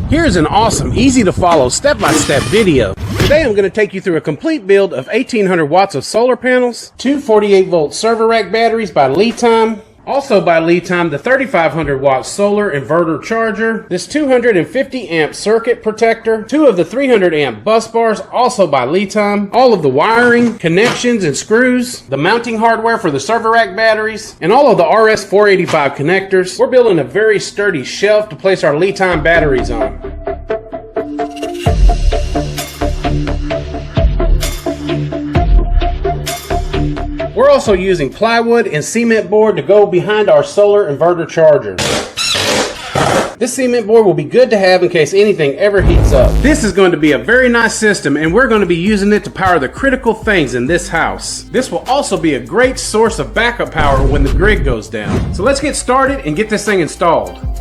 Here's an awesome, easy to follow, step-by-step video. Today I'm going to take you through a complete build of 1800 watts of solar panels, two 48 volt server rack batteries by LiTime, also by LiTime, the 3500 watt solar inverter charger, this 250 amp circuit protector, two of the 300 amp bus bars, also by LiTime, all of the wiring, connections and screws, the mounting hardware for the server rack batteries, and all of the RS-485 connectors. We're building a very sturdy shelf to place our LiTime batteries on. We're also using plywood and cement board to go behind our solar inverter charger. This cement board will be good to have in case anything ever heats up. This is going to be a very nice system, and we're going to be using it to power the critical things in this house. This will also be a great source of backup power when the grid goes down. So let's get started and get this thing installed.